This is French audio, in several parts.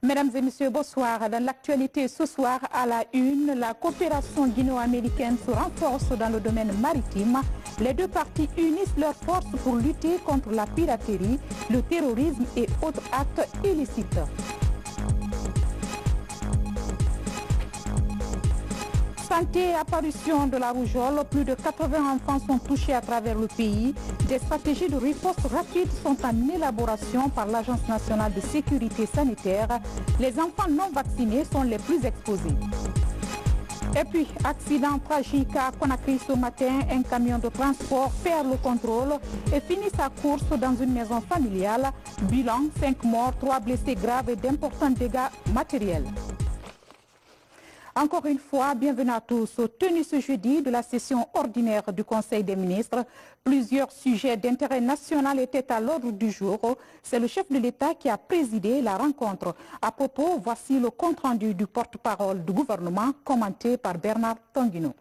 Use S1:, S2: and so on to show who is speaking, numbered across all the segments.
S1: Mesdames et messieurs, bonsoir. Dans l'actualité ce soir, à la une, la coopération guinéo-américaine se renforce dans le domaine maritime. Les deux parties unissent leurs forces pour lutter contre la piraterie, le terrorisme et autres actes illicites. Santé et apparition de la rougeole, plus de 80 enfants sont touchés à travers le pays. Des stratégies de riposte rapide sont en élaboration par l'Agence nationale de sécurité sanitaire. Les enfants non vaccinés sont les plus exposés. Et puis, accident tragique à Conakry ce matin, un camion de transport perd le contrôle et finit sa course dans une maison familiale. Bilan, 5 morts, 3 blessés graves et d'importants dégâts matériels. Encore une fois, bienvenue à tous. Tenu ce jeudi de la session ordinaire du Conseil des ministres, plusieurs sujets d'intérêt national étaient à l'ordre du jour. C'est le chef de l'État qui a présidé la rencontre. À propos, voici le compte-rendu du porte-parole du gouvernement commenté par Bernard Tonguino.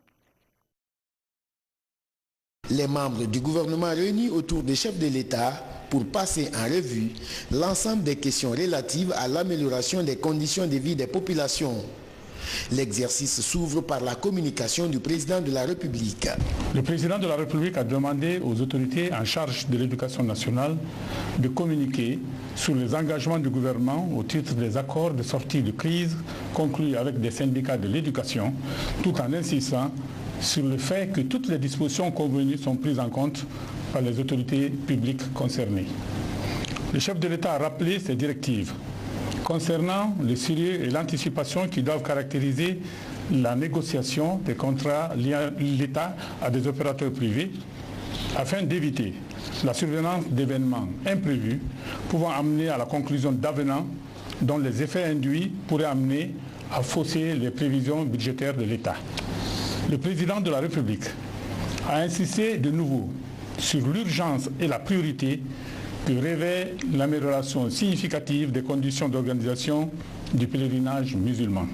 S2: Les membres du gouvernement réunis autour des chefs de l'État pour passer en revue l'ensemble des questions relatives à l'amélioration des conditions de vie des populations. L'exercice s'ouvre par la communication du président de la République.
S3: Le président de la République a demandé aux autorités en charge de l'éducation nationale de communiquer sur les engagements du gouvernement au titre des accords de sortie de crise conclus avec des syndicats de l'éducation, tout en insistant sur le fait que toutes les dispositions convenues sont prises en compte par les autorités publiques concernées. Le chef de l'État a rappelé ces directives concernant le sérieux et l'anticipation qui doivent caractériser la négociation des contrats liant l'État à des opérateurs privés afin d'éviter la survenance d'événements imprévus pouvant amener à la conclusion d'avenants dont les effets induits pourraient amener à fausser les prévisions budgétaires de l'État. Le président de la République a insisté de nouveau sur l'urgence et la priorité que révèle l'amélioration significative des conditions d'organisation du pèlerinage musulman.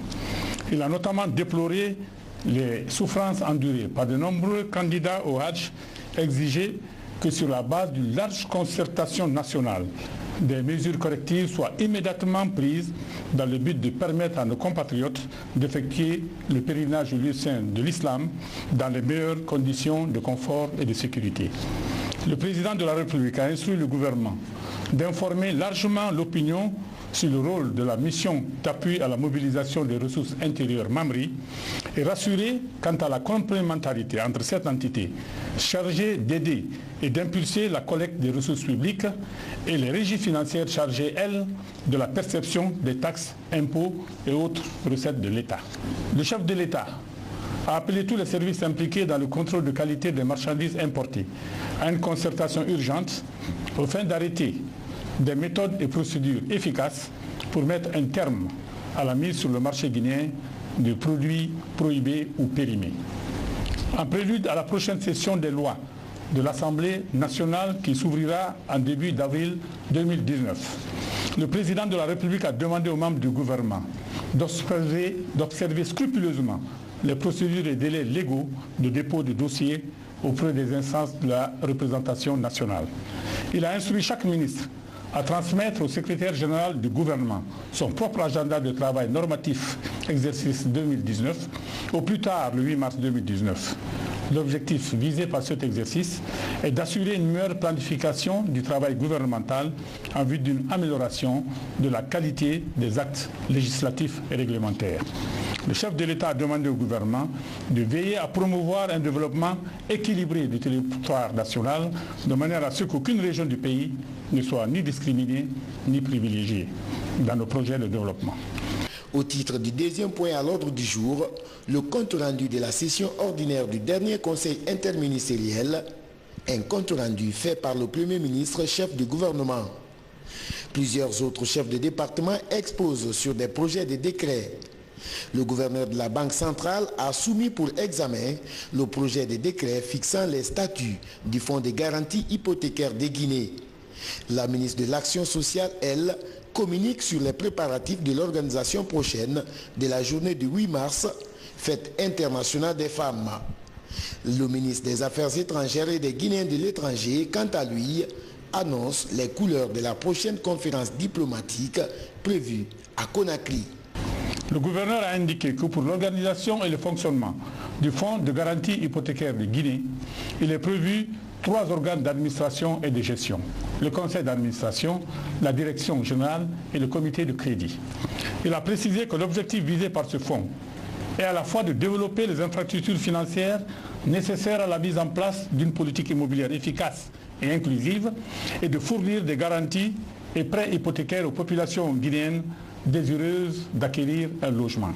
S3: Il a notamment déploré les souffrances endurées par de nombreux candidats au Hajj, exigé que sur la base d'une large concertation nationale, des mesures correctives soient immédiatement prises dans le but de permettre à nos compatriotes d'effectuer le pèlerinage au lieu saint de l'islam dans les meilleures conditions de confort et de sécurité. Le président de la République a instruit le gouvernement d'informer largement l'opinion sur le rôle de la mission d'appui à la mobilisation des ressources intérieures MAMRI et rassurer quant à la complémentarité entre cette entité chargée d'aider et d'impulser la collecte des ressources publiques et les régies financières chargées, elles, de la perception des taxes, impôts et autres recettes de l'État. Le chef de l'État a appelé tous les services impliqués dans le contrôle de qualité des marchandises importées à une concertation urgente au fin d'arrêter des méthodes et procédures efficaces pour mettre un terme à la mise sur le marché guinéen de produits prohibés ou périmés. En prélude à la prochaine session des lois de l'Assemblée nationale qui s'ouvrira en début d'avril 2019, le président de la République a demandé aux membres du gouvernement d'observer scrupuleusement les procédures et délais légaux de dépôt de dossiers auprès des instances de la représentation nationale. Il a instruit chaque ministre à transmettre au secrétaire général du gouvernement son propre agenda de travail normatif exercice 2019, au plus tard le 8 mars 2019. L'objectif visé par cet exercice est d'assurer une meilleure planification du travail gouvernemental en vue d'une amélioration de la qualité des actes législatifs et réglementaires. Le chef de l'État a demandé au gouvernement de veiller à promouvoir un développement équilibré du territoire national de manière à ce qu'aucune région du pays ne soit ni discriminée ni privilégiée dans nos projets de développement.
S2: Au titre du deuxième point à l'ordre du jour, le compte rendu de la session ordinaire du dernier conseil interministériel, un compte rendu fait par le Premier ministre, chef du gouvernement. Plusieurs autres chefs de département exposent sur des projets de décrets. Le gouverneur de la Banque centrale a soumis pour examen le projet de décret fixant les statuts du Fonds de garantie hypothécaire de Guinée. La ministre de l'Action sociale, elle, communique sur les préparatifs de l'organisation prochaine de la journée du 8 mars, fête internationale des femmes. Le ministre des Affaires étrangères et des Guinéens de l'étranger, quant à lui, annonce les couleurs de la prochaine conférence diplomatique prévue à Conakry.
S3: Le gouverneur a indiqué que pour l'organisation et le fonctionnement du Fonds de garantie hypothécaire de Guinée, il est prévu 3 organes d'administration et de gestion. Le conseil d'administration, la direction générale et le comité de crédit. Il a précisé que l'objectif visé par ce fonds est à la fois de développer les infrastructures financières nécessaires à la mise en place d'une politique immobilière efficace et inclusive et de fournir des garanties et prêts hypothécaires aux populations guinéennes désireuses d'acquérir un logement.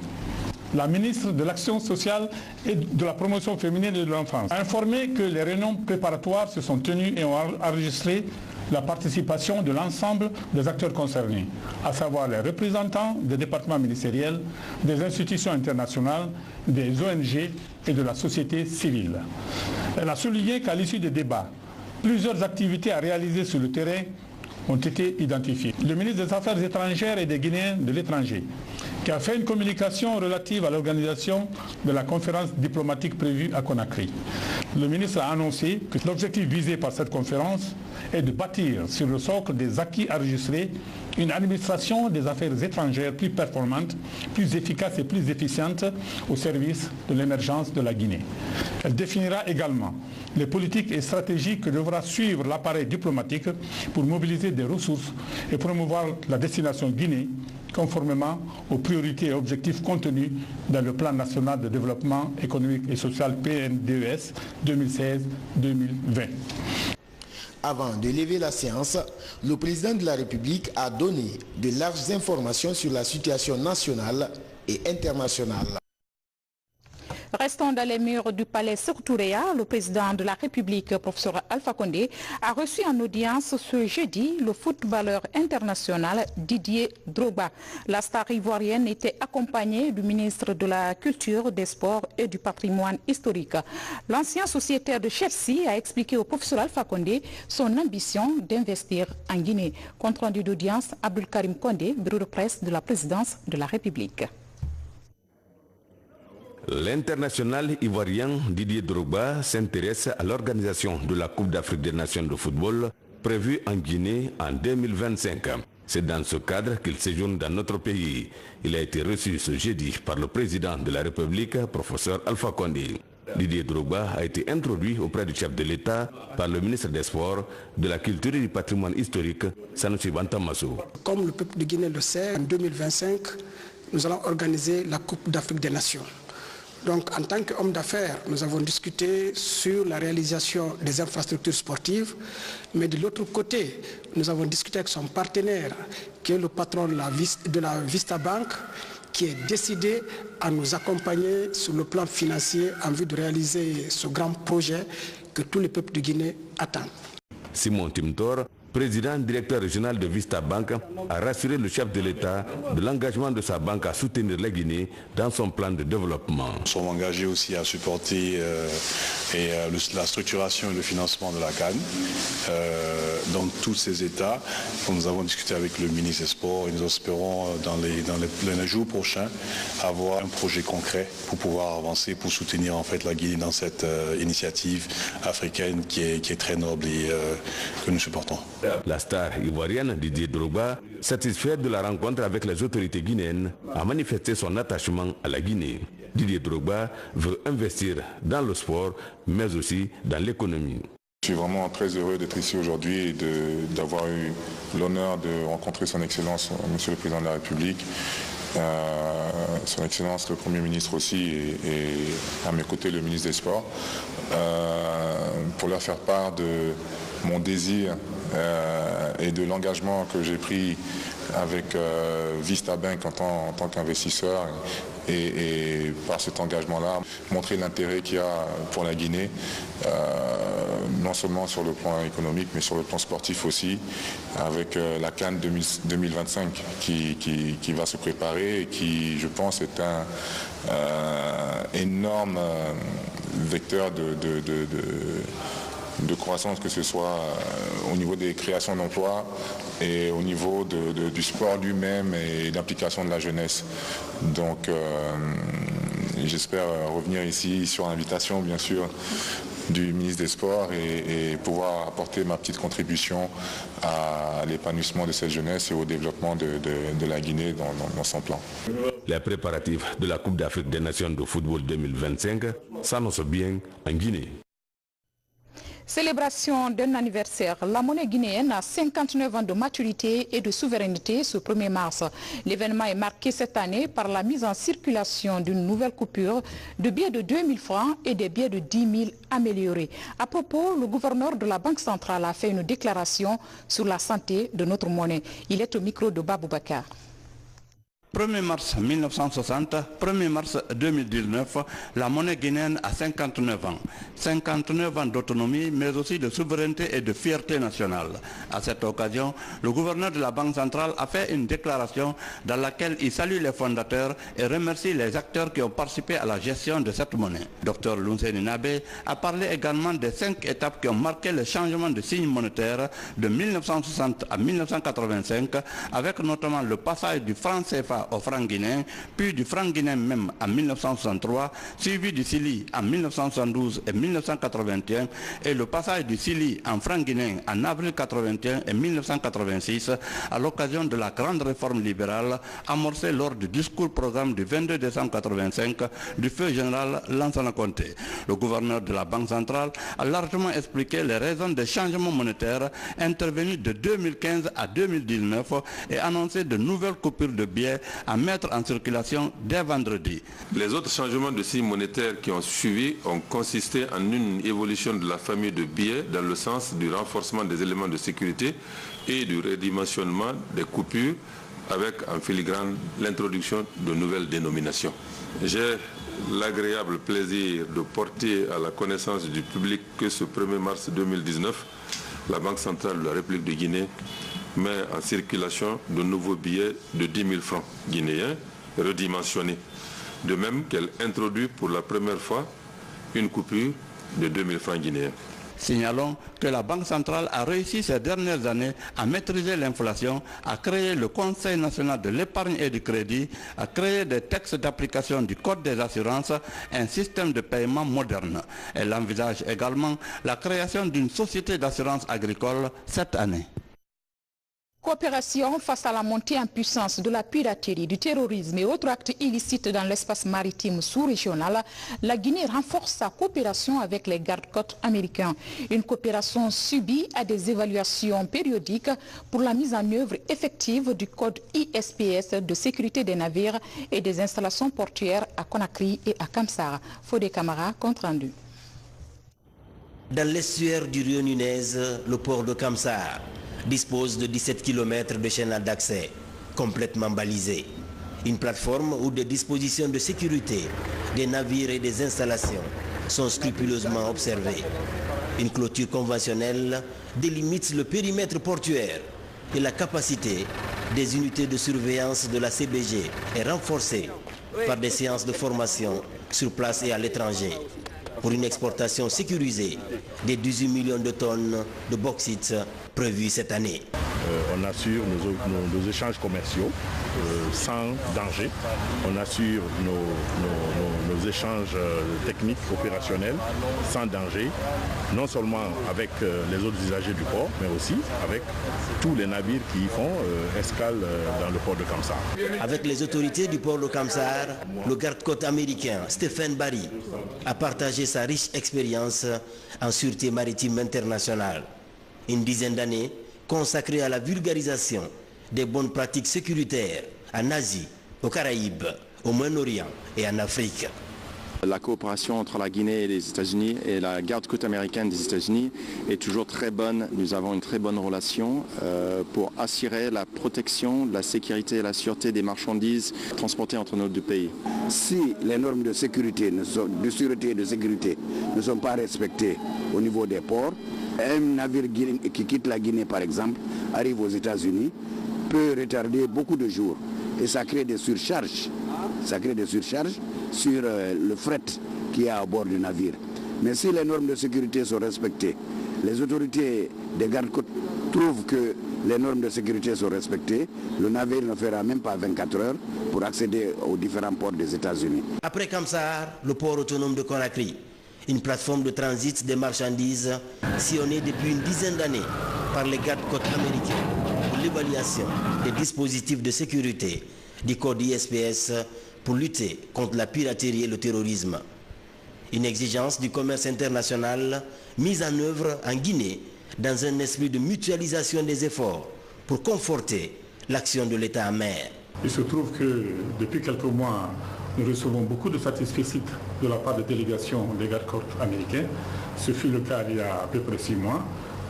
S3: La ministre de l'Action sociale et de la promotion féminine et de l'enfance a informé que les réunions préparatoires se sont tenues et ont enregistré la participation de l'ensemble des acteurs concernés, à savoir les représentants des départements ministériels, des institutions internationales, des ONG et de la société civile. Elle a souligné qu'à l'issue des débats, plusieurs activités à réaliser sur le terrain ont été identifiées. Le ministre des Affaires étrangères et des Guinéens de l'étranger, qui a fait une communication relative à l'organisation de la conférence diplomatique prévue à Conakry. Le ministre a annoncé que l'objectif visé par cette conférence est de bâtir sur le socle des acquis enregistrés une administration des affaires étrangères plus performante, plus efficace et plus efficiente au service de l'émergence de la Guinée. Elle définira également les politiques et stratégies que devra suivre l'appareil diplomatique pour mobiliser des ressources et promouvoir la destination Guinée conformément aux priorités et objectifs contenus dans le plan national de développement économique et social PNDES 2016-2020.
S2: Avant de lever la séance, le président de la République a donné de larges informations sur la situation nationale et internationale.
S1: Restons dans les murs du palais Sékou-Touréa. Le président de la République, professeur Alpha Condé, a reçu en audience ce jeudi le footballeur international Didier Drogba. La star ivoirienne était accompagnée du ministre de la Culture, des Sports et du Patrimoine historique. L'ancien sociétaire de Chelsea a expliqué au professeur Alpha Condé son ambition d'investir en Guinée. Compte rendu d'audience, Abdul Karim Condé, bureau de presse de la présidence de la République.
S4: L'international ivoirien Didier Drogba s'intéresse à l'organisation de la Coupe d'Afrique des Nations de football prévue en Guinée en 2025. C'est dans ce cadre qu'il séjourne dans notre pays. Il a été reçu ce jeudi par le président de la République, professeur Alpha Condé. Didier Drogba a été introduit auprès du chef de l'État par le ministre des Sports, de la Culture et du Patrimoine historique, Sanusi Bantamasso.
S5: Comme le peuple de Guinée le sait, en 2025, nous allons organiser la Coupe d'Afrique des Nations. Donc, en tant qu'homme d'affaires, nous avons discuté sur la réalisation des infrastructures sportives, mais de l'autre côté, nous avons discuté avec son partenaire, qui est le patron de la Vista Bank, qui est décidé à nous accompagner sur le plan financier en vue de réaliser ce grand projet que tous les peuples de Guinée attendent.
S4: Simon Timtor, président directeur régional de Vista Bank, a rassuré le chef de l'État de l'engagement de sa banque à soutenir la Guinée dans son plan de développement.
S6: Nous sommes engagés aussi à supporter la structuration et le financement de la CAN dans tous ces États. Nous avons discuté avec le ministre des Sports et nous espérons dans les jours prochains avoir un projet concret pour pouvoir avancer, pour soutenir en fait la Guinée dans cette initiative africaine qui est très noble et que nous supportons.
S4: La star ivoirienne Didier Drogba, satisfait de la rencontre avec les autorités guinéennes, a manifesté son attachement à la Guinée. Didier Drogba veut investir dans le sport, mais aussi dans l'économie.
S7: Je suis vraiment très heureux d'être ici aujourd'hui et d'avoir eu l'honneur de rencontrer son Excellence, Monsieur le Président de la République, son Excellence le Premier ministre aussi et à mes côtés le ministre des Sports, pour leur faire part de mon désir et de l'engagement que j'ai pris avec Vista Bank en tant qu'investisseur et par cet engagement-là, montrer l'intérêt qu'il y a pour la Guinée, non seulement sur le plan économique, mais sur le plan sportif aussi, avec la CAN 2025 qui va se préparer et qui, je pense, est un énorme vecteur de croissance, que ce soit au niveau des créations d'emplois et au niveau du sport lui-même et d'implication de la jeunesse. Donc j'espère revenir ici sur invitation bien sûr du ministre des Sports et pouvoir apporter ma petite contribution à l'épanouissement de cette jeunesse et au développement de la Guinée dans son plan.
S4: Les préparatifs de la Coupe d'Afrique des Nations de football 2025 s'annoncent bien en Guinée.
S1: Célébration d'un anniversaire. La monnaie guinéenne a 59 ans de maturité et de souveraineté ce 1er mars. L'événement est marqué cette année par la mise en circulation d'une nouvelle coupure de billets de 2000 francs et des billets de 10 000 améliorés. À propos, le gouverneur de la Banque centrale a fait une déclaration sur la santé de notre monnaie. Il est au micro de Babou Bakar.
S8: 1er mars 1960, 1er mars 2019, la monnaie guinéenne a 59 ans. 59 ans d'autonomie, mais aussi de souveraineté et de fierté nationale. À cette occasion, le gouverneur de la Banque centrale a fait une déclaration dans laquelle il salue les fondateurs et remercie les acteurs qui ont participé à la gestion de cette monnaie. Dr Lunseni Nabé a parlé également des 5 étapes qui ont marqué le changement de signe monétaire de 1960 à 1985, avec notamment le passage du franc CFA au franc guinéen, puis du franc guinéen même en 1963, suivi du Sili en 1972 et 1981, et le passage du Sili en franc guinéen en avril 1981 et 1986, à l'occasion de la grande réforme libérale amorcée lors du discours-programme du 22 décembre 1985 du feu général Lansana Conté. Le gouverneur de la Banque centrale a largement expliqué les raisons des changements monétaires intervenus de 2015 à 2019 et annoncé de nouvelles coupures de billets à mettre en circulation dès vendredi.
S9: Les autres changements de signes monétaires qui ont suivi ont consisté en une évolution de la famille de billets dans le sens du renforcement des éléments de sécurité et du redimensionnement des coupures avec en filigrane l'introduction de nouvelles dénominations. J'ai l'agréable plaisir de porter à la connaissance du public que ce 1er mars 2019, la Banque centrale de la République de Guinée met en circulation de nouveaux billets de 10 000 francs guinéens redimensionnés. De même qu'elle introduit pour la première fois une coupure de 2 000 francs guinéens.
S8: Signalons que la Banque centrale a réussi ces dernières années à maîtriser l'inflation, à créer le Conseil national de l'épargne et du crédit, à créer des textes d'application du Code des assurances, un système de paiement moderne. Elle envisage également la création d'une société d'assurance agricole cette année.
S1: Coopération face à la montée en puissance de la piraterie, du terrorisme et autres actes illicites dans l'espace maritime sous-régional, la Guinée renforce sa coopération avec les gardes-côtes américains. Une coopération subie à des évaluations périodiques pour la mise en œuvre effective du code ISPS de sécurité des navires et des installations portuaires à Conakry et à Kamsara. Fodé Camara, compte rendu.
S10: Dans l'estuaire du Rio Nunez, le port de Kamsara dispose de 17 km de chaîne d'accès, complètement balisée. Une plateforme où des dispositions de sécurité, des navires et des installations sont scrupuleusement observées. Une clôture conventionnelle délimite le périmètre portuaire et la capacité des unités de surveillance de la CBG est renforcée par des séances de formation sur place et à l'étranger, pour une exportation sécurisée des 18 millions de tonnes de bauxite prévues cette année.
S11: On assure nos échanges commerciaux sans danger. On assure nos échanges techniques, opérationnels sans danger, non seulement avec les autres usagers du port, mais aussi avec tous les navires qui y font escale dans le port de Kamsara.
S10: Avec les autorités du port de Kamsara, le garde-côte américain Stephen Barry a partagé sa riche expérience en sûreté maritime internationale. Une dizaine d'années consacrée à la vulgarisation des bonnes pratiques sécuritaires en Asie, aux Caraïbes, au Moyen-Orient et en Afrique.
S12: La coopération entre la Guinée et les États-Unis et la garde-côte américaine des États-Unis est toujours très bonne. Nous avons une très bonne relation pour assurer la protection, la sécurité et la sûreté des marchandises transportées entre nos deux pays.
S13: Si les normes de sécurité, de sûreté et de sécurité ne sont pas respectées au niveau des ports, un navire qui quitte la Guinée par exemple, arrive aux États-Unis, peut retarder beaucoup de jours et ça crée des surcharges. Ça crée des surcharges sur le fret qui est à bord du navire. Mais si les normes de sécurité sont respectées, les autorités des gardes-côtes trouvent que les normes de sécurité sont respectées, le navire ne fera même pas 24 heures pour accéder aux différents ports des États-Unis.
S10: Après Kamsara, le port autonome de Conakry Une plateforme de transit des marchandises sillonnée depuis une dizaine d'années par les gardes-côtes américains pour l'évaluation des dispositifs de sécurité du code ISPS pour lutter contre la piraterie et le terrorisme. Une exigence du commerce international mise en œuvre en Guinée dans un esprit de mutualisation des efforts pour conforter l'action de l'État en mer.
S3: Il se trouve que depuis quelques mois, nous recevons beaucoup de satisfecit de la part des délégations des gardes-côtes américains. Ce fut le cas il y a à peu près 6 mois.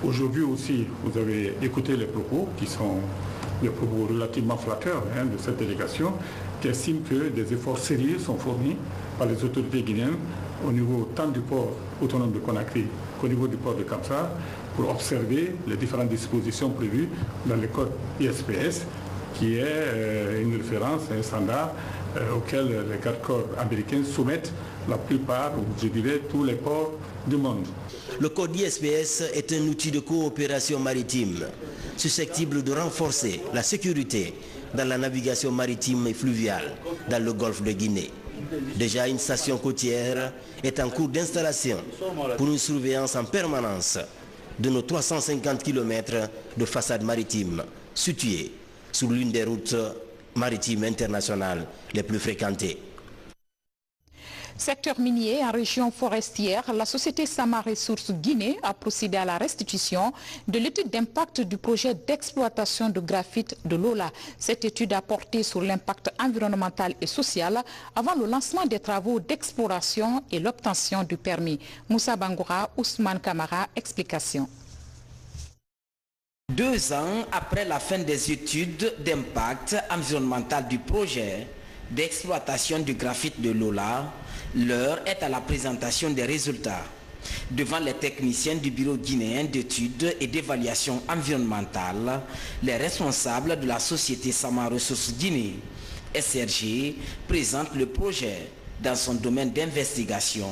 S3: Aujourd'hui aussi, vous avez écouté les propos qui sont des propos relativement flatteurs de cette délégation qui estime que des efforts sérieux sont fournis par les autorités guinéennes au niveau tant du port autonome de Conakry qu'au niveau du port de Kamsar pour observer les différentes dispositions prévues dans le code ISPS qui est une référence, un standard auquel les gardes-côtes américains soumettent la plupart, ou je dirais tous les ports du monde.
S10: Le code ISPS est un outil de coopération maritime susceptible de renforcer la sécurité dans la navigation maritime et fluviale dans le golfe de Guinée. Déjà, une station côtière est en cours d'installation pour une surveillance en permanence de nos 350 km de façade maritime située sur l'une des routes maritimes internationales les plus fréquentées.
S1: Secteur minier en région forestière, la société Sama Ressources Guinée a procédé à la restitution de l'étude d'impact du projet d'exploitation de graphite de Lola. Cette étude a porté sur l'impact environnemental et social avant le lancement des travaux d'exploration et l'obtention du permis. Moussa Bangoura, Ousmane Kamara, explication.
S14: 2 ans après la fin des études d'impact environnemental du projet d'exploitation du graphite de Lola, l'heure est à la présentation des résultats. Devant les techniciens du Bureau guinéen d'études et d'évaluation environnementale, les responsables de la société Sama Ressources Guinée, SRG, présentent le projet dans son domaine d'investigation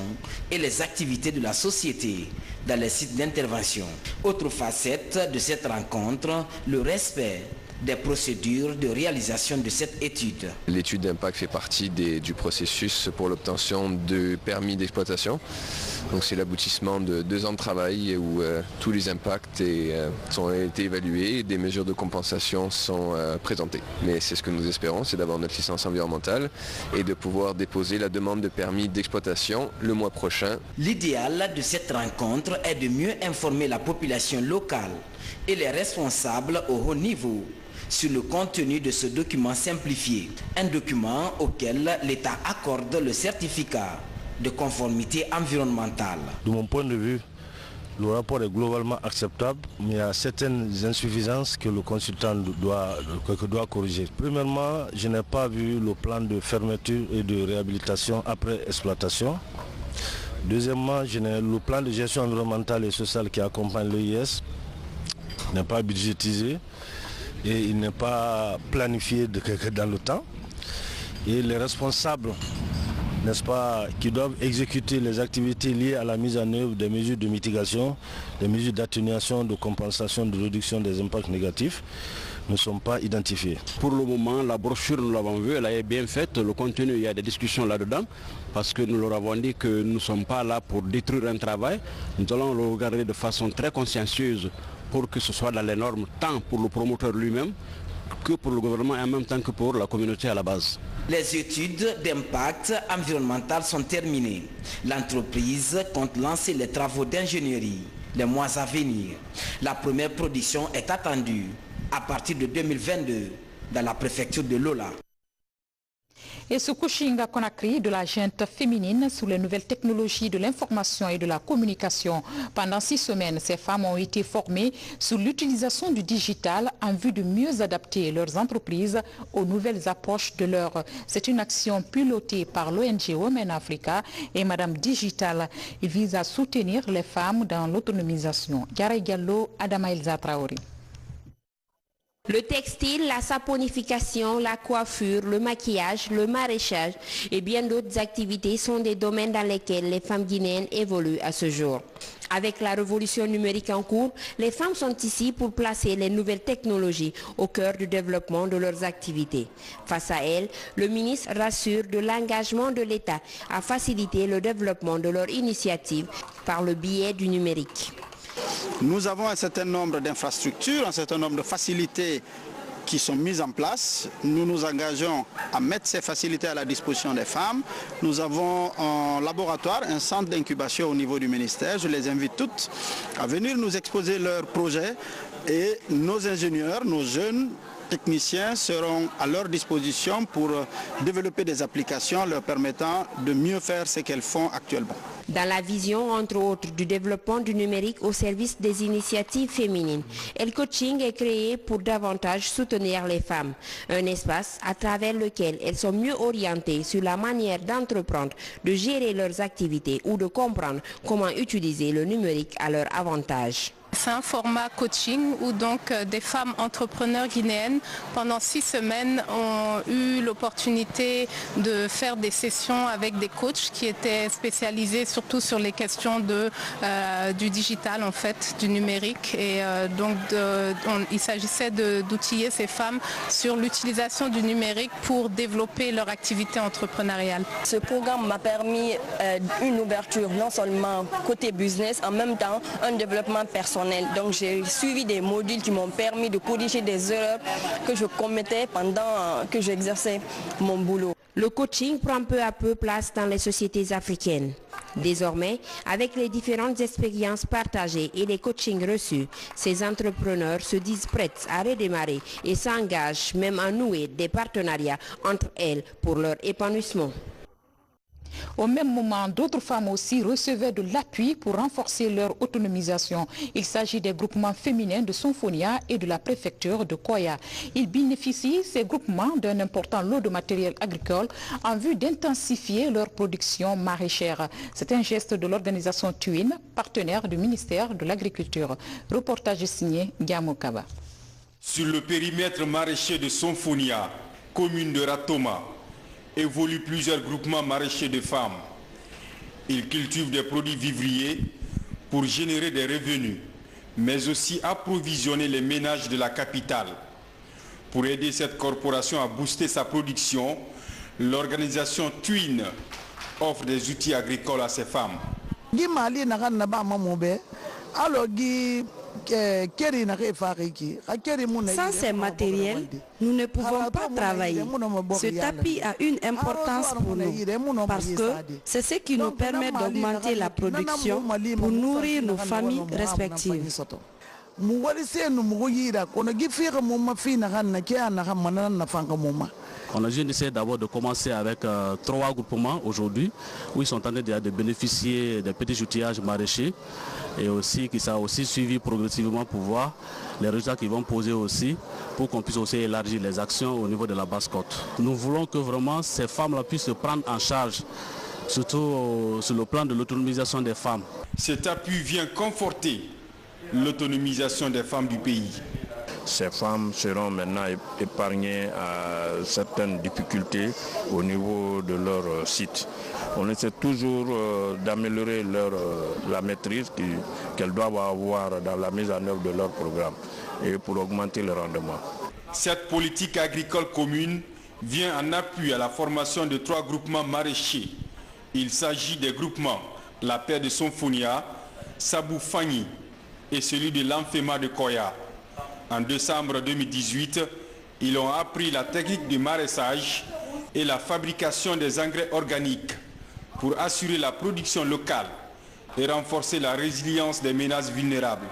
S14: et les activités de la société dans les sites d'intervention. Autre facette de cette rencontre, le respect des procédures de réalisation de cette étude.
S15: L'étude d'impact fait partie du processus pour l'obtention de permis d'exploitation. Donc c'est l'aboutissement de 2 ans de travail où tous les impacts ont été évalués et des mesures de compensation sont présentées. Mais c'est ce que nous espérons, c'est d'avoir notre licence environnementale et de pouvoir déposer la demande de permis d'exploitation le mois prochain.
S14: L'idéal de cette rencontre est de mieux informer la population locale et les responsables au haut niveau sur le contenu de ce document simplifié, un document auquel l'État accorde le certificat de conformité environnementale.
S16: De mon point de vue, le rapport est globalement acceptable, mais il y a certaines insuffisances que le consultant doit corriger. Premièrement, je n'ai pas vu le plan de fermeture et de réhabilitation après exploitation. Deuxièmement, le plan de gestion environnementale et sociale qui accompagne l'EIS n'est pas budgétisé et il n'est pas planifié dans le temps. Et les responsables, n'est-ce pas, qui doivent exécuter les activités liées à la mise en œuvre des mesures de mitigation, des mesures d'atténuation, de compensation, de réduction des impacts négatifs, ne sont pas identifiés.
S8: Pour le moment, la brochure, nous l'avons vue, elle est bien faite. Le contenu, il y a des discussions là-dedans, parce que nous leur avons dit que nous ne sommes pas là pour détruire un travail. Nous allons le regarder de façon très consciencieuse pour que ce soit dans les normes, tant pour le promoteur lui-même que pour le gouvernement et en même temps que pour la communauté à la base.
S14: Les études d'impact environnemental sont terminées. L'entreprise compte lancer les travaux d'ingénierie les mois à venir. La première production est attendue à partir de 2022 dans la préfecture de Lola.
S1: Et ce coaching à Conakry de la gente féminine sur les nouvelles technologies de l'information et de la communication. Pendant 6 semaines, ces femmes ont été formées sur l'utilisation du digital en vue de mieux adapter leurs entreprises aux nouvelles approches de l'heure. C'est une action pilotée par l'ONG Women Africa et Madame Digital. Il vise à soutenir les femmes dans l'autonomisation. Yara Diallo, Adama Elsa Traoré.
S17: Le textile, la saponification, la coiffure, le maquillage, le maraîchage et bien d'autres activités sont des domaines dans lesquels les femmes guinéennes évoluent à ce jour. Avec la révolution numérique en cours, les femmes sont ici pour placer les nouvelles technologies au cœur du développement de leurs activités. Face à elles, le ministre rassure de l'engagement de l'État à faciliter le développement de leur initiative par le biais du numérique.
S18: Nous avons un certain nombre d'infrastructures, un certain nombre de facilités qui sont mises en place. Nous nous engageons à mettre ces facilités à la disposition des femmes. Nous avons un laboratoire, un centre d'incubation au niveau du ministère. Je les invite toutes à venir nous exposer leurs projets et nos ingénieurs, nos jeunes techniciens seront à leur disposition pour développer des applications leur permettant de mieux faire ce qu'elles font actuellement.
S17: Dans la vision, entre autres, du développement du numérique au service des initiatives féminines, El Coaching est créé pour davantage soutenir les femmes. Un espace à travers lequel elles sont mieux orientées sur la manière d'entreprendre, de gérer leurs activités ou de comprendre comment utiliser le numérique à leur avantage.
S19: C'est un format coaching où donc des femmes entrepreneurs guinéennes pendant 6 semaines ont eu l'opportunité de faire des sessions avec des coachs qui étaient spécialisés surtout sur les questions du digital en fait, du numérique et il s'agissait d'outiller ces femmes sur l'utilisation du numérique pour développer leur activité entrepreneuriale.
S20: Ce programme m'a permis une ouverture non seulement côté business, en même temps un développement personnel. Donc j'ai suivi des modules qui m'ont permis de corriger des erreurs que je commettais pendant que j'exerçais mon boulot.
S17: Le coaching prend peu à peu place dans les sociétés africaines. Désormais, avec les différentes expériences partagées et les coachings reçus, ces entrepreneurs se disent prêts à redémarrer et s'engagent même à nouer des partenariats entre elles pour leur épanouissement.
S1: Au même moment, d'autres femmes aussi recevaient de l'appui pour renforcer leur autonomisation. Il s'agit des groupements féminins de Sonfonia et de la préfecture de Koya. Ils bénéficient, ces groupements, d'un important lot de matériel agricole en vue d'intensifier leur production maraîchère. C'est un geste de l'organisation Twin, partenaire du ministère de l'Agriculture. Reportage signé Giamo Kaba.
S21: Sur le périmètre maraîcher de Sonfonia, commune de Ratoma, évoluent plusieurs groupements maraîchers de femmes. Ils cultivent des produits vivriers pour générer des revenus, mais aussi approvisionner les ménages de la capitale. Pour aider cette corporation à booster sa production, l'organisation Twin offre des outils agricoles à ces femmes.
S22: Sans ces matériels, nous ne pouvons pas travailler. Ce tapis a une importance pour nous parce que c'est ce qui nous permet d'augmenter la production pour nourrir nos familles respectives.
S23: On a essayé d'abord de commencer avec 3 groupements aujourd'hui où ils sont en train de bénéficier des petits outillages maraîchers et aussi qui sont aussi suivis progressivement pour voir les résultats qu'ils vont poser aussi pour qu'on puisse aussi élargir les actions au niveau de la basse-côte. Nous voulons que vraiment ces femmes-là puissent se prendre en charge, surtout sur le plan de l'autonomisation des femmes.
S21: Cet appui vient conforter l'autonomisation des femmes du pays.
S24: Ces femmes seront maintenant épargnées à certaines difficultés au niveau de leur site. On essaie toujours d'améliorer la maîtrise qu'elles doivent avoir dans la mise en œuvre de leur programme et pour augmenter le rendement.
S21: Cette politique agricole commune vient en appui à la formation de 3 groupements maraîchers. Il s'agit des groupements La Paix de Sonfonia, Sabou Fani et celui de l'Amphema de Koya. En décembre 2018, ils ont appris la technique du maraîchage et la fabrication des engrais organiques pour assurer la production locale et renforcer la résilience des ménages vulnérables.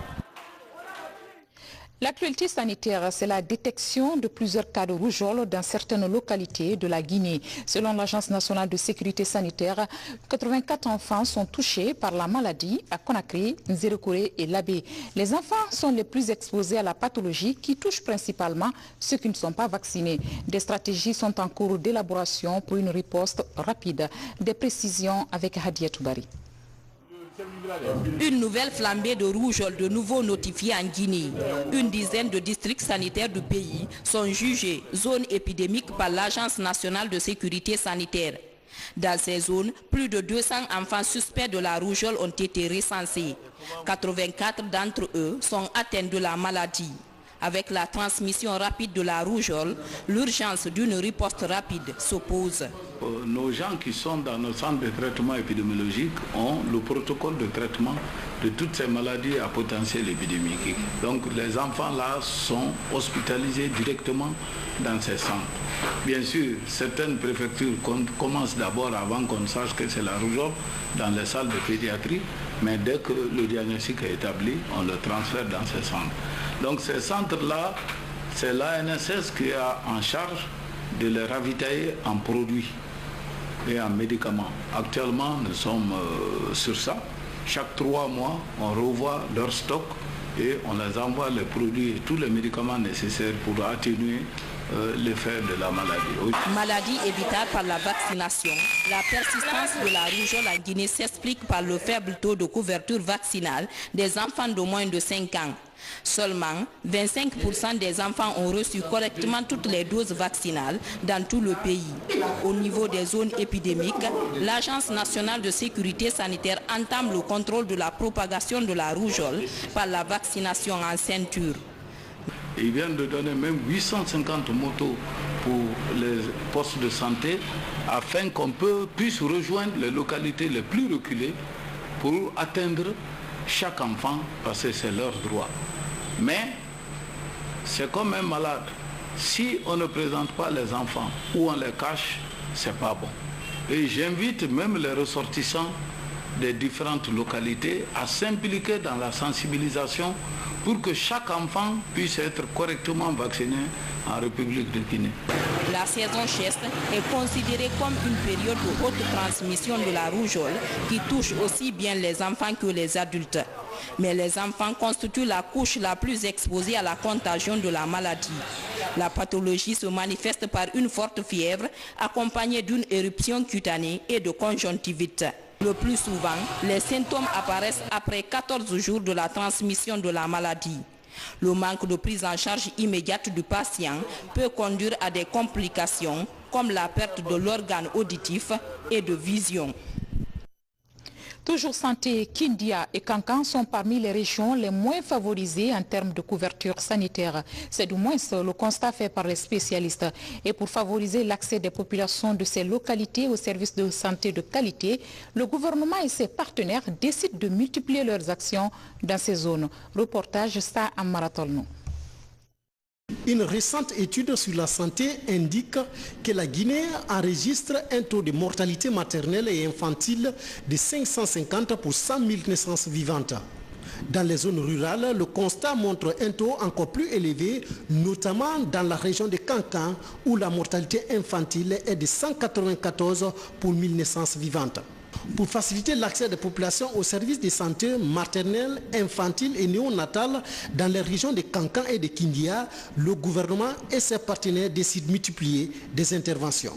S1: L'actualité sanitaire, c'est la détection de plusieurs cas de rougeole dans certaines localités de la Guinée. Selon l'Agence nationale de sécurité sanitaire, 84 enfants sont touchés par la maladie à Conakry, Nzérékoré et Labé. Les enfants sont les plus exposés à la pathologie qui touche principalement ceux qui ne sont pas vaccinés. Des stratégies sont en cours d'élaboration pour une riposte rapide. Des précisions avec Hadia Toubari.
S2: Une nouvelle flambée de rougeole de nouveau notifiée en Guinée. Une dizaine de districts sanitaires du pays sont jugés zones épidémiques par l'Agence nationale de sécurité sanitaire. Dans ces zones, plus de 200 enfants suspects de la rougeole ont été recensés. 84 d'entre eux sont atteints de la maladie. Avec la transmission rapide de la rougeole, l'urgence d'une riposte rapide s'oppose.
S5: Nos gens qui sont dans nos centres de traitement épidémiologique ont le protocole de traitement de toutes ces maladies à potentiel épidémique. Donc les enfants là sont hospitalisés directement dans ces centres. Bien sûr, certaines préfectures commencent d'abord, avant qu'on sache que c'est la rougeole, dans les salles de pédiatrie, mais dès que le diagnostic est établi, on le transfère dans ces centres. Donc ces centres-là, c'est l'ANSS qui a en charge de les ravitailler en produits et en médicaments. Actuellement, nous sommes sur ça. Chaque 3 mois, on revoit leur stock et on les envoie les produits et tous les médicaments nécessaires pour atténuer l'effet de la maladie.
S2: Maladie évitable par la vaccination. La persistance de la rougeole en Guinée s'explique par le faible taux de couverture vaccinale des enfants de moins de 5 ans. Seulement 25% des enfants ont reçu correctement toutes les doses vaccinales dans tout le pays. Au niveau des zones épidémiques, l'Agence nationale de sécurité sanitaire entame le contrôle de la propagation de la rougeole par la vaccination en ceinture.
S5: Ils viennent de donner même 850 motos pour les postes de santé afin qu'on puisse rejoindre les localités les plus reculées pour atteindre chaque enfant parce que c'est leur droit. Mais c'est comme un malade. Si on ne présente pas les enfants ou on les cache, c'est pas bon. Et j'invite même les ressortissants des différentes localités à s'impliquer dans la sensibilisation pour que chaque enfant puisse être correctement vacciné en République de Guinée.
S2: La saison cheste est considérée comme une période de haute transmission de la rougeole qui touche aussi bien les enfants que les adultes. Mais les enfants constituent la couche la plus exposée à la contagion de la maladie. La pathologie se manifeste par une forte fièvre accompagnée d'une éruption cutanée et de conjonctivite. Le plus souvent, les symptômes apparaissent après 14 jours de la transmission de la maladie. Le manque de prise en charge immédiate du patient peut conduire à des complications comme la perte de l'organe auditif et de vision.
S1: Toujours santé, Kindia et Kankan sont parmi les régions les moins favorisées en termes de couverture sanitaire. C'est du moins le constat fait par les spécialistes. Et pour favoriser l'accès des populations de ces localités aux services de santé de qualité, le gouvernement et ses partenaires décident de multiplier leurs actions dans ces zones. Reportage Sta Amaratolno.
S6: Une récente étude sur la santé indique que la Guinée enregistre un taux de mortalité maternelle et infantile de 550 pour 100 000 naissances vivantes. Dans les zones rurales, le constat montre un taux encore plus élevé, notamment dans la région de Kankan, où la mortalité infantile est de 194 pour 1000 naissances vivantes. Pour faciliter l'accès des populations aux services de santé maternelle, infantile et néonatale dans les régions de Kankan et de Kindia, le gouvernement et ses partenaires décident de multiplier des interventions.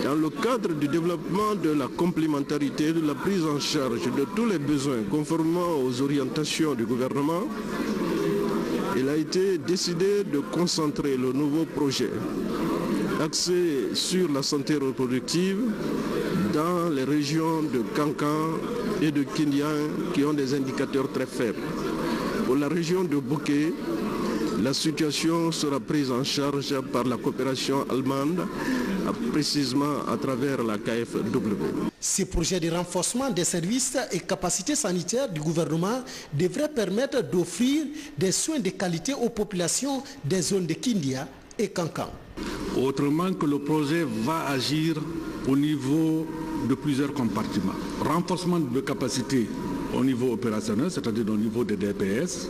S7: Dans le cadre du développement de la complémentarité, de la prise en charge de tous les besoins conformément aux orientations du gouvernement, il a été décidé de concentrer le nouveau projet axé sur la santé reproductive dans les régions de Kankan et de Kindia qui ont des indicateurs très faibles. Pour la région de Bouquet, la situation sera prise en charge par la coopération allemande, précisément à travers la KfW.
S6: Ces projets de renforcement des services et capacités sanitaires du gouvernement devraient permettre d'offrir des soins de qualité aux populations des zones de Kindia et Kankan.
S25: Autrement que le projet va agir au niveau de plusieurs compartiments. Renforcement de capacités au niveau opérationnel, c'est-à-dire au niveau des DPS,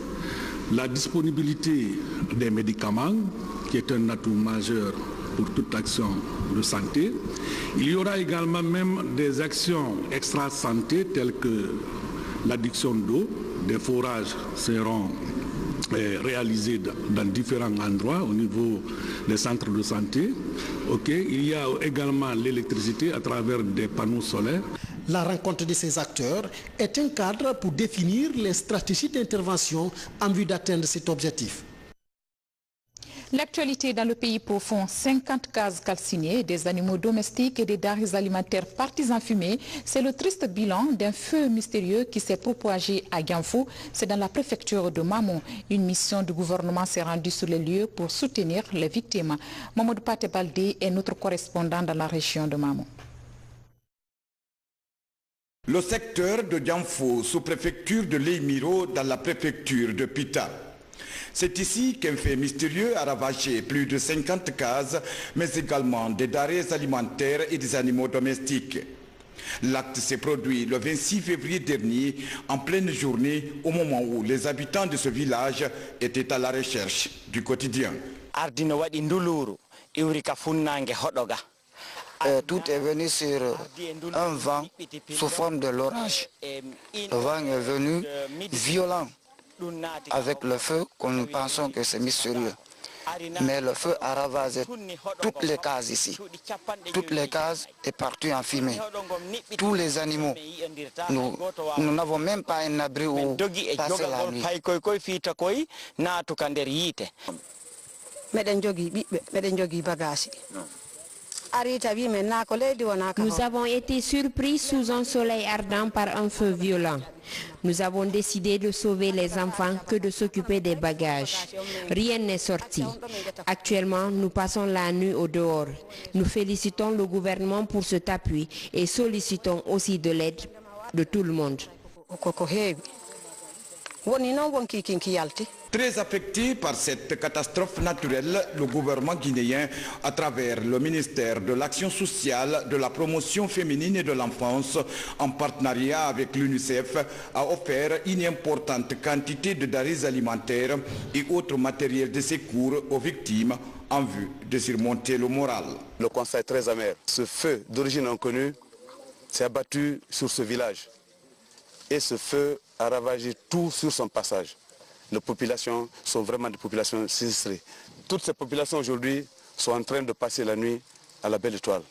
S25: la disponibilité des médicaments, qui est un atout majeur pour toute action de santé. Il y aura également même des actions extra-santé telles que l'adduction d'eau, des forages seront réalisés dans différents endroits au niveau des centres de santé. Il y a également l'électricité à travers des panneaux solaires.
S6: La rencontre de ces acteurs est un cadre pour définir les stratégies d'intervention en vue d'atteindre cet objectif.
S1: L'actualité dans le pays profond, 50 cases calcinées, des animaux domestiques et des denrées alimentaires parties en fumée. C'est le triste bilan d'un feu mystérieux qui s'est propagé à Ganfou. C'est dans la préfecture de Mamou. Une mission du gouvernement s'est rendue sur les lieux pour soutenir les victimes. Mamadou Pate Baldé est notre correspondant dans la région de Mamou.
S4: Le secteur de Ganfou, sous-préfecture de Leimiro, dans la préfecture de Pita. C'est ici qu'un fait mystérieux a ravagé plus de 50 cases, mais également des denrées alimentaires et des animaux domestiques. L'acte s'est produit le 26 février dernier, en pleine journée, au moment où les habitants de ce village étaient à la recherche du quotidien.
S9: Tout est venu sur un vent sous forme de l'orage. Le vent est venu violent. Avec le feu, nous pensons que c'est mystérieux. Mais le feu a ravagé toutes les cases ici. Toutes les cases est partie en fumée. Tous les animaux. Nous n'avons même pas un abri où passer la nuit.
S17: Nous avons été surpris sous un soleil ardent par un feu violent. Nous avons décidé de sauver les enfants que de s'occuper des bagages. Rien n'est sorti. Actuellement, nous passons la nuit au dehors. Nous félicitons le gouvernement pour cet appui et sollicitons aussi de l'aide de tout le monde.
S4: Très affecté par cette catastrophe naturelle, le gouvernement guinéen, à travers le ministère de l'Action sociale, de la promotion féminine et de l'enfance, en partenariat avec l'UNICEF, a offert une importante quantité de denrées alimentaires et autres matériels de secours aux victimes en vue de surmonter le moral.
S11: Le constat est très amer. Ce feu d'origine inconnue s'est abattu sur ce village et ce feu a ravagé tout sur son passage. Les populations sont vraiment des populations sinistrées. Toutes ces populations aujourd'hui sont en train de passer la nuit à la Belle Étoile.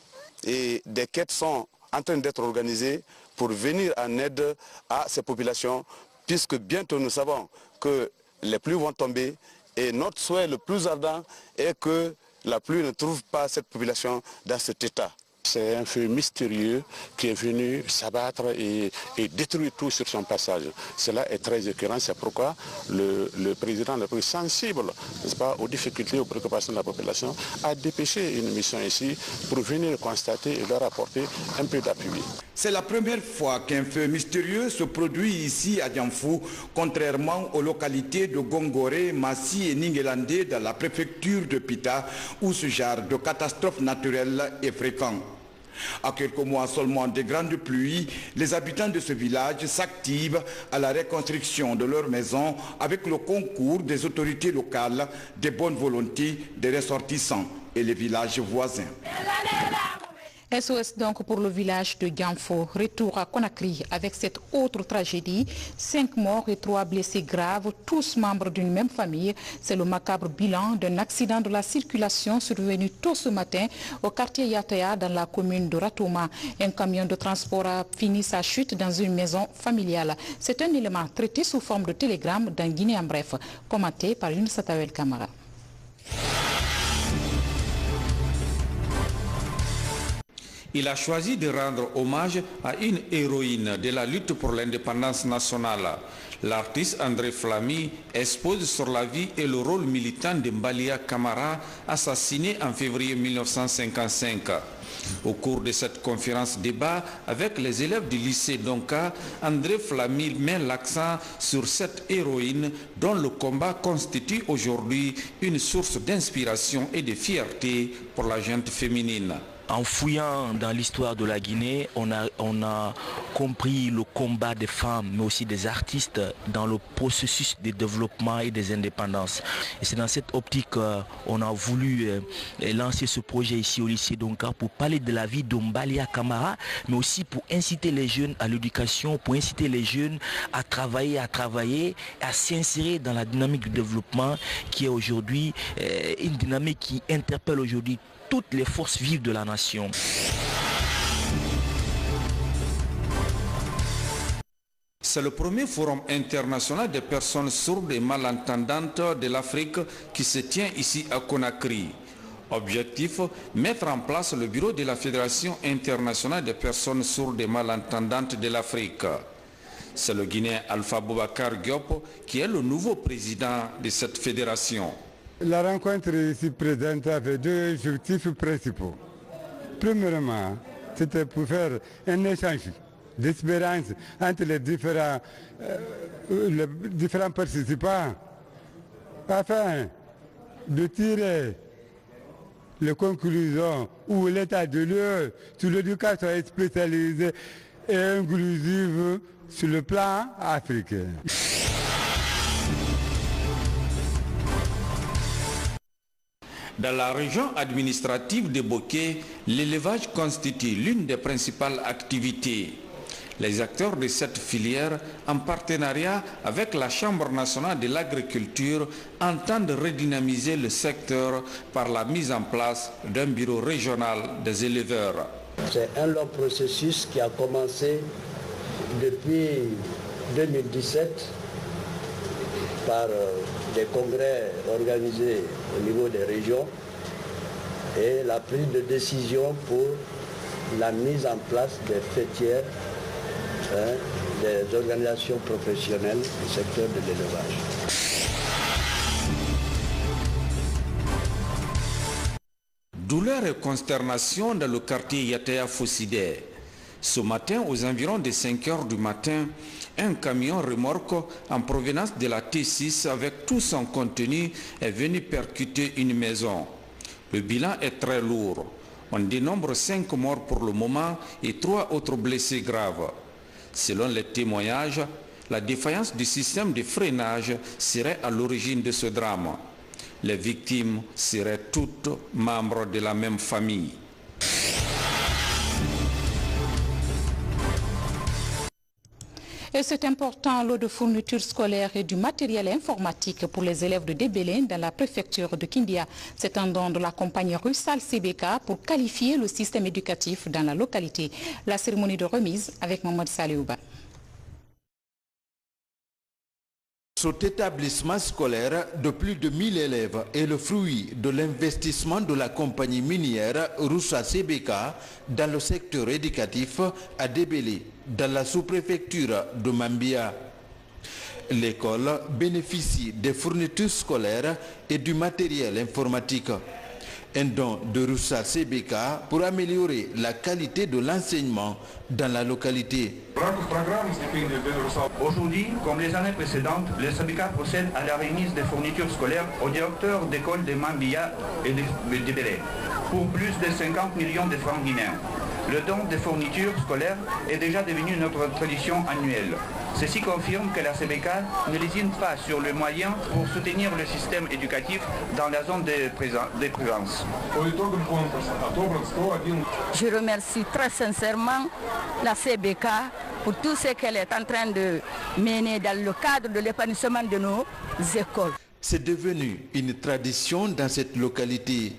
S11: Et des quêtes sont en train d'être organisées pour venir en aide à ces populations, puisque bientôt nous savons que les pluies vont tomber et notre souhait le plus ardent est que la pluie ne trouve pas cette population dans cet état.
S12: C'est un feu mystérieux qui est venu s'abattre et détruire tout sur son passage. Cela est très écœurant, c'est pourquoi le président le plus sensible, n'est-ce pas, aux difficultés, aux préoccupations de la population, a dépêché une mission ici pour venir constater et leur apporter un peu d'appui.
S4: C'est la première fois qu'un feu mystérieux se produit ici à Ganfou, contrairement aux localités de Gongoré, Massi et Ningelandé dans la préfecture de Pita, où ce genre de catastrophe naturelle est fréquent. À quelques mois seulement des grandes pluies, les habitants de ce village s'activent à la reconstruction de leurs maisons avec le concours des autorités locales, des bonnes volontés des ressortissants et les villages voisins.
S1: SOS donc pour le village de Ganfou. Retour à Conakry avec cette autre tragédie. 5 morts et 3 blessés graves, tous membres d'une même famille. C'est le macabre bilan d'un accident de la circulation survenu tôt ce matin au quartier Yataya dans la commune de Ratouma. Un camion de transport a fini sa chute dans une maison familiale. C'est un élément traité sous forme de télégramme d'un Guinée en bref, commenté par Younusa Tawel Kamara.
S13: Il a choisi de rendre hommage à une héroïne de la lutte pour l'indépendance nationale. L'artiste André Flamy expose sur la vie et le rôle militant de Mbalia Camara, assassiné en février 1955. Au cours de cette conférence débat avec les élèves du lycée Donka, André Flamy met l'accent sur cette héroïne dont le combat constitue aujourd'hui une source d'inspiration et de fierté pour la gente féminine.
S26: En fouillant dans l'histoire de la Guinée, on a compris le combat des femmes, mais aussi des artistes dans le processus de développement et des indépendances. Et c'est dans cette optique qu'on a voulu lancer ce projet ici au lycée Donka pour parler de la vie de Mbalia Camara, mais aussi pour inciter les jeunes à l'éducation, pour inciter les jeunes à travailler, à s'insérer dans la dynamique du développement qui est aujourd'hui une dynamique qui interpelle aujourd'hui toutes les forces vives de la nation.
S13: C'est le premier forum international des personnes sourdes et malentendantes de l'Afrique qui se tient ici à Conakry. Objectif, mettre en place le bureau de la Fédération internationale des personnes sourdes et malentendantes de l'Afrique. C'est le Guinéen Alpha Boubacar Diop qui est le nouveau président de cette fédération.
S3: La rencontre ici présente avait deux objectifs principaux. Premièrement, c'était pour faire un échange d'expérience entre les différents participants afin de tirer les conclusions ou l'état de l'heure sur l'éducation spécialisée et inclusive sur le plan africain.
S13: Dans la région administrative de Boké, l'élevage constitue l'une des principales activités. Les acteurs de cette filière, en partenariat avec la Chambre nationale de l'agriculture, entendent redynamiser le secteur par la mise en place d'un bureau régional des éleveurs.
S8: C'est un long processus qui a commencé depuis 2017 par des congrès organisés au niveau des régions et la prise de décision pour la mise en place des fêtières, des organisations professionnelles du secteur de l'élevage.
S13: Douleur et consternation dans le quartier Yatea Fossidé. Ce matin, aux environs de 5 heures du matin, un camion remorque en provenance de la T6 avec tout son contenu est venu percuter une maison. Le bilan est très lourd. On dénombre 5 morts pour le moment et 3 autres blessés graves. Selon les témoignages, la défaillance du système de freinage serait à l'origine de ce drame. Les victimes seraient toutes membres de la même famille.
S1: Et cet important lot de fournitures scolaires et du matériel informatique pour les élèves de Débélé dans la préfecture de Kindia. C'est un don de la compagnie Russal CBK pour qualifier le système éducatif dans la localité. La cérémonie de remise avec Mohamed Saliouba.
S10: Cet établissement scolaire de plus de 1000 élèves est le fruit de l'investissement de la compagnie minière Russal CBK dans le secteur éducatif à Débélé, dans la sous-préfecture de Mambia. L'école bénéficie des fournitures scolaires et du matériel informatique. Un don de Russal CBK pour améliorer la qualité de l'enseignement dans la localité.
S14: Aujourd'hui, comme les années précédentes, le CBK procède à la remise des fournitures scolaires aux directeurs d'écoles de Mambia et de Débélé pour plus de 50 millions de francs guinéens. Le don des fournitures scolaires est déjà devenu notre tradition annuelle. Ceci confirme que la CBK ne lésine pas sur les moyens pour soutenir le système éducatif dans la zone de présence.
S15: Je remercie très sincèrement la CBK pour tout ce qu'elle est en train de mener dans le cadre de l'épanouissement de nos écoles.
S10: C'est devenu une tradition dans cette localité.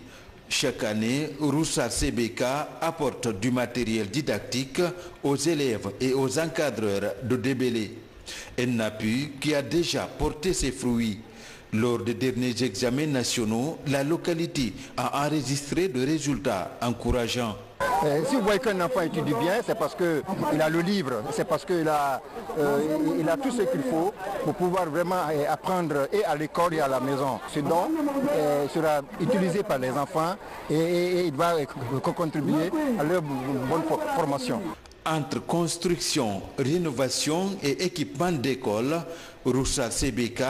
S10: Chaque année, Russal CBK apporte du matériel didactique aux élèves et aux encadreurs de Débélé. Un appui qui a déjà porté ses fruits. Lors des derniers examens nationaux, la localité a enregistré des résultats encourageants.
S16: Si vous voyez qu'un enfant étudie bien, c'est parce qu'il a le livre, c'est parce qu'il a, tout ce qu'il faut pour pouvoir vraiment apprendre et à l'école et à la maison. Ce don sera utilisé par les enfants et il va contribuer à leur bonne formation.
S10: Entre construction, rénovation et équipement d'école, Russal CBK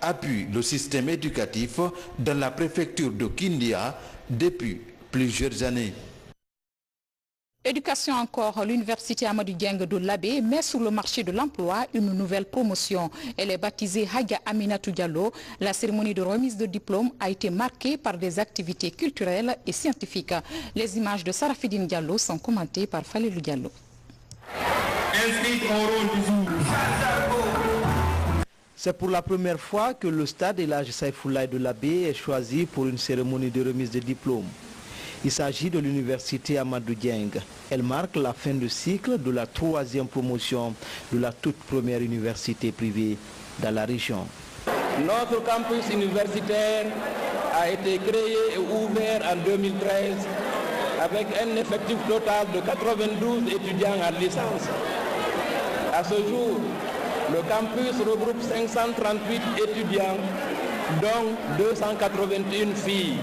S10: appuie le système éducatif dans la préfecture de Kindia depuis plusieurs années.
S1: Éducation encore, l'université Amadou Dieng de Labé met sur le marché de l'emploi une nouvelle promotion. Elle est baptisée Haga Aminatou Diallo. La cérémonie de remise de diplôme a été marquée par des activités culturelles et scientifiques. Les images de Sarafidine Diallo sont commentées par Falilou Diallo.
S27: C'est pour la première fois que le stade El Hadji Saïfoulaye de Labé est choisi pour une cérémonie de remise de diplôme. Il s'agit de l'université Amadou Dieng. Elle marque la fin de cycle de la 3e promotion de la toute première université privée dans la région.
S18: Notre campus universitaire a été créé et ouvert en 2013 avec un effectif total de 92 étudiants en licence. À ce jour, le campus regroupe 538 étudiants, dont 281 filles.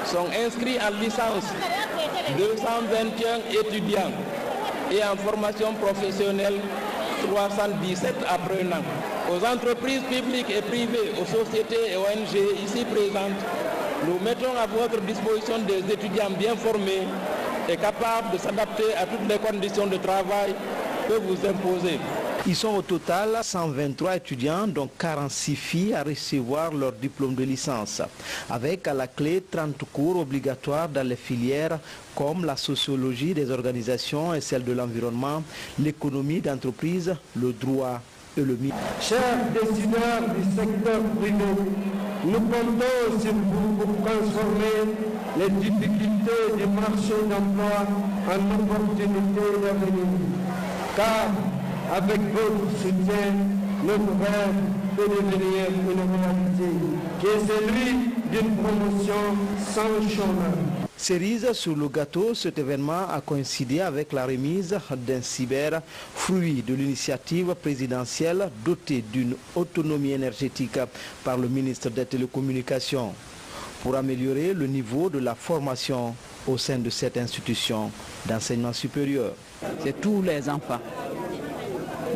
S18: Sont inscrits en licence 221 étudiants et en formation professionnelle 317 apprenants. Aux entreprises publiques et privées, aux sociétés et ONG ici présentes, nous mettons à votre disposition des étudiants bien formés et capables de s'adapter à toutes les conditions de travail que vous imposez.
S27: Ils sont au total 123 étudiants, dont 46 filles à recevoir leur diplôme de licence, avec à la clé 30 cours obligatoires dans les filières comme la sociologie des organisations et celle de l'environnement, l'économie d'entreprise, le droit et le milieu.
S19: Chers décideurs du secteur privé, nous comptons sur vous pour transformer les difficultés du marché d'emploi en opportunités d'avenir. Car avec votre soutien, notre rêve peut devenir une réalité, qui est celui d'une promotion sans chômage.
S27: Cerise sur le gâteau, cet événement a coïncidé avec la remise d'un cyber, fruit de l'initiative présidentielle dotée d'une autonomie énergétique par le ministre des Télécommunications, pour améliorer le niveau de la formation au sein de cette institution d'enseignement supérieur.
S20: C'est tous les enfants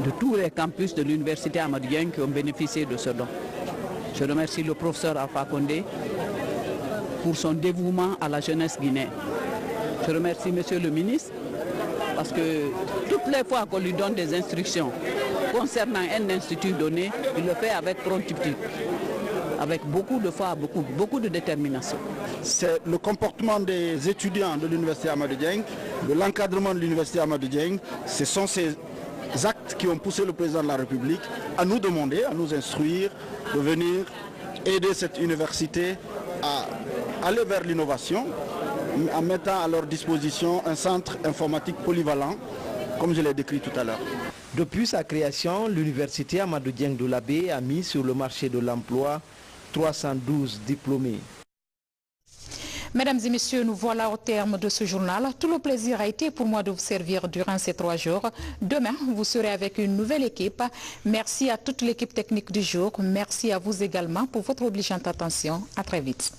S20: de tous les campus de l'université Amadou Dieng qui ont bénéficié de ce don. Je remercie le professeur Alpha Condé pour son dévouement à la jeunesse guinéenne. Je remercie monsieur le ministre parce que toutes les fois qu'on lui donne des instructions concernant un institut donné, il le fait avec promptitude, avec beaucoup de foi, beaucoup de détermination.
S21: C'est le comportement des étudiants de l'université Amadou Dieng, de l'encadrement de l'université Amadou Dieng, ce sont ces actes qui ont poussé le président de la République à nous demander, à nous instruire, de venir aider cette université à aller vers l'innovation, en mettant à leur disposition un centre informatique polyvalent, comme je l'ai décrit tout à l'heure.
S27: Depuis sa création, l'université Amadou Dieng de l'Abbé a mis sur le marché de l'emploi 312 diplômés.
S1: Mesdames et messieurs, nous voilà au terme de ce journal. Tout le plaisir a été pour moi de vous servir durant ces 3 jours. Demain, vous serez avec une nouvelle équipe. Merci à toute l'équipe technique du jour. Merci à vous également pour votre obligeante attention. À très vite.